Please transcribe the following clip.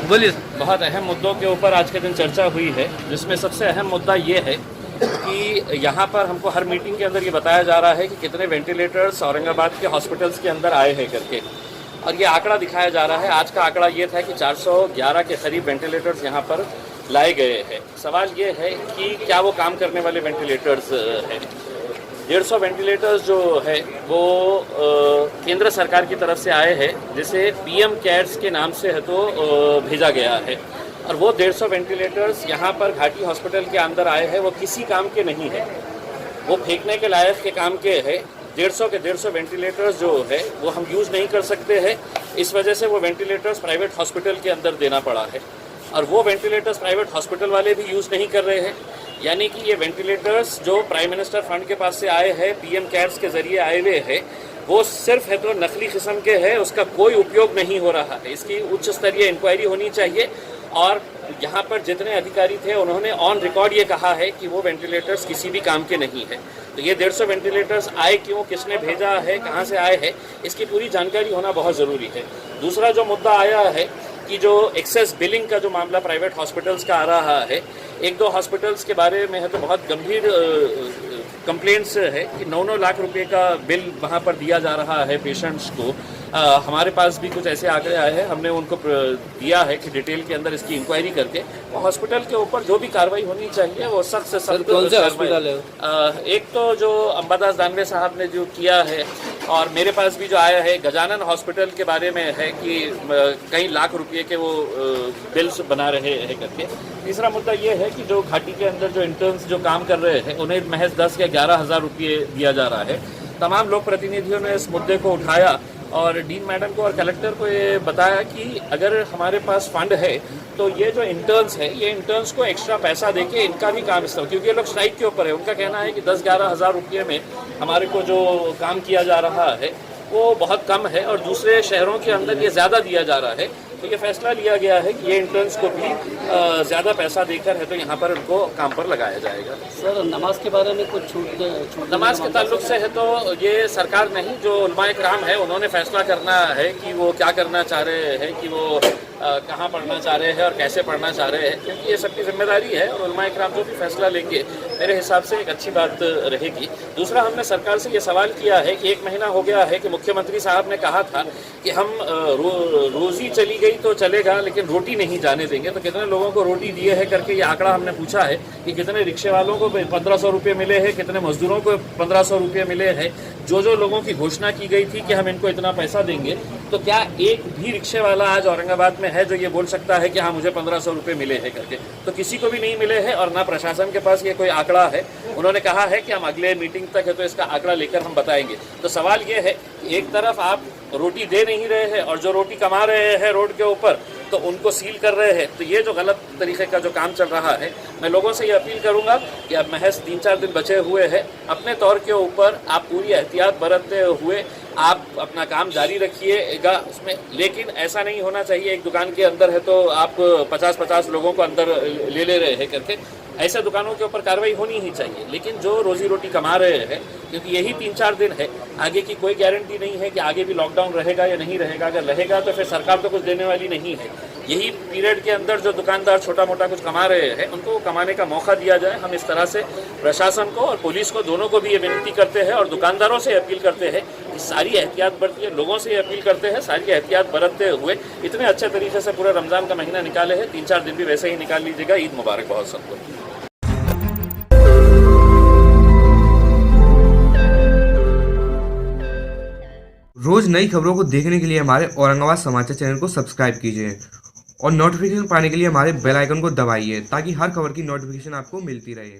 बोलिए। बहुत अहम मुद्दों के ऊपर आज के दिन चर्चा हुई है, जिसमें सबसे अहम मुद्दा ये है कि यहाँ पर हमको हर मीटिंग के अंदर ये बताया जा रहा है कि कितने वेंटिलेटर्स औरंगाबाद के हॉस्पिटल्स के अंदर आए हैं करके, और ये आंकड़ा दिखाया जा रहा है। आज का आंकड़ा ये था कि 411 के करीब वेंटिलेटर्स यहाँ पर लाए गए हैं। सवाल ये है कि क्या वो काम करने वाले वेंटिलेटर्स हैं? 150 वेंटिलेटर्स जो है वो केंद्र सरकार की तरफ से आए हैं, जिसे पीएम केयर्स के नाम से है तो भेजा गया है, और वो 150 वेंटिलेटर्स यहाँ पर घाटी हॉस्पिटल के अंदर आए हैं। वो किसी काम के नहीं है, वो फेंकने के लायक के काम के हैं। 150 के 150 वेंटिलेटर्स जो है वो हम यूज़ नहीं कर सकते हैं। इस वजह से वो वेंटिलेटर्स प्राइवेट हॉस्पिटल के अंदर देना पड़ा है, और वो वेंटिलेटर्स प्राइवेट हॉस्पिटल वाले भी यूज़ नहीं कर रहे हैं। यानी कि ये वेंटिलेटर्स जो प्राइम मिनिस्टर फंड के पास से आए हैं, पीएम केयर्स के ज़रिए आए हुए हैं, वो सिर्फ है तो नकली किस्म के हैं, उसका कोई उपयोग नहीं हो रहा है। इसकी उच्च स्तरीय इंक्वायरी होनी चाहिए, और यहाँ पर जितने अधिकारी थे उन्होंने ऑन रिकॉर्ड ये कहा है कि वो वेंटिलेटर्स किसी भी काम के नहीं है। तो ये 150 वेंटिलेटर्स आए क्यों, किसने भेजा है, कहाँ से आए हैं, इसकी पूरी जानकारी होना बहुत ज़रूरी है। दूसरा जो मुद्दा आया है कि जो एक्सेस बिलिंग का जो मामला प्राइवेट हॉस्पिटल्स का आ रहा है, एक दो हॉस्पिटल्स के बारे में है तो बहुत गंभीर कंप्लेंट्स है कि 9-9 लाख रुपए का बिल वहाँ पर दिया जा रहा है पेशेंट्स को। हमारे पास भी कुछ ऐसे आंकड़े आए हैं, हमने उनको दिया है कि डिटेल के अंदर इसकी इंक्वायरी करके वो हॉस्पिटल के ऊपर जो भी कार्रवाई होनी चाहिए वो सख्त से सख्त। कौन से हॉस्पिटल है? एक तो जो अंबादास दानवे साहब ने जो किया है, और मेरे पास भी जो आया है गजानन हॉस्पिटल के बारे में है कि कई लाख रुपये के वो बिल्स बना रहे हैं करके। तीसरा मुद्दा ये है कि जो घाटी के अंदर जो इंटर्न्स जो काम कर रहे हैं उन्हें महज 10 या 11 हज़ार रुपये दिया जा रहा है। तमाम लोक प्रतिनिधियों ने इस मुद्दे को उठाया और डीन मैडम को और कलेक्टर को ये बताया कि अगर हमारे पास फंड है तो ये जो इंटर्न्स है, ये इंटर्न्स को एक्स्ट्रा पैसा देके इनका भी काम इस्तेमाल, क्योंकि ये लोग स्ट्राइक के ऊपर है। उनका कहना है कि 10-11 हज़ार रुपये में हमारे को जो काम किया जा रहा है वो बहुत कम है, और दूसरे शहरों के अंदर ये ज़्यादा दिया जा रहा है। तो ये फैसला लिया गया है कि ये इंटर्न्स को भी ज़्यादा पैसा देकर है तो यहाँ पर उनको काम पर लगाया जाएगा। सर, नमाज के बारे में कुछ छूट नमाज के ताल्लुक से है तो ये सरकार नहीं, जो उलमाए कराम है उन्होंने फैसला करना है कि वो क्या करना चाह रहे हैं, कि वो कहाँ पढ़ना चाह रहे हैं और कैसे पढ़ना चाह रहे हैं, क्योंकि ये सबकी जिम्मेदारी है। और उलमाए कराम जो भी फैसला लेंगे मेरे हिसाब से एक अच्छी बात रहेगी। दूसरा, हमने सरकार से ये सवाल किया है कि 1 महीना हो गया है कि मुख्यमंत्री साहब ने कहा था कि हम रोज़ी चली गई तो चलेगा लेकिन रोटी नहीं जाने देंगे। तो कितने लोगों को रोटी दिए है करके ये आंकड़ा हमने पूछा है कि कितने रिक्शे वालों को 1500 रुपये मिले हैं, कितने मजदूरों को 1500 रुपये मिले हैं। जो लोगों की घोषणा की गई थी कि हम इनको इतना पैसा देंगे, तो क्या एक भी रिक्शे वाला आज औरंगाबाद में है जो ये बोल सकता है कि हाँ मुझे 1500 रुपये मिले हैं करके? तो किसी को भी नहीं मिले हैं, और ना प्रशासन के पास ये कोई आंकड़ा है। उन्होंने कहा है कि हम अगले मीटिंग तक है तो इसका आंकड़ा लेकर हम बताएंगे। तो सवाल ये है कि एक तरफ आप रोटी दे नहीं रहे हैं और जो रोटी कमा रहे हैं रोड के ऊपर तो उनको सील कर रहे हैं। तो ये जो गलत तरीके का जो काम चल रहा है, मैं लोगों से ये अपील करूंगा कि अब महज 3-4 दिन बचे हुए हैं, अपने तौर के ऊपर आप पूरी एहतियात बरतते हुए आप अपना काम जारी रखिएगा उसमें। लेकिन ऐसा नहीं होना चाहिए एक दुकान के अंदर है तो आप 50-50 लोगों को अंदर ले रहे हैं करके। ऐसे दुकानों के ऊपर कार्रवाई होनी ही चाहिए। लेकिन जो रोजी रोटी कमा रहे हैं, क्योंकि यही 3-4 दिन है, आगे की कोई गारंटी नहीं है कि आगे भी लॉकडाउन रहेगा या नहीं रहेगा। अगर रहेगा तो फिर सरकार तो कुछ देने वाली नहीं है। यही पीरियड के अंदर जो दुकानदार छोटा मोटा कुछ कमा रहे हैं उनको कमाने का मौका दिया जाए। हम इस तरह से प्रशासन को और पुलिस को दोनों को भी ये विनती करते हैं और दुकानदारों से अपील करते हैं कि सारी एहतियात बरतिए। लोगों से ये अपील करते हैं सारी एहतियात बरतते हुए इतने अच्छे तरीके से पूरा रमज़ान का महीना निकाले हैं, 3-4 दिन भी वैसे ही निकाल लीजिएगा। ईद मुबारक बहुत सबको। रोज नई खबरों को देखने के लिए हमारे औरंगाबाद समाचार चैनल को सब्सक्राइब कीजिए और नोटिफिकेशन पाने के लिए हमारे बेल आइकन को दबाइए ताकि हर खबर की नोटिफिकेशन आपको मिलती रहे।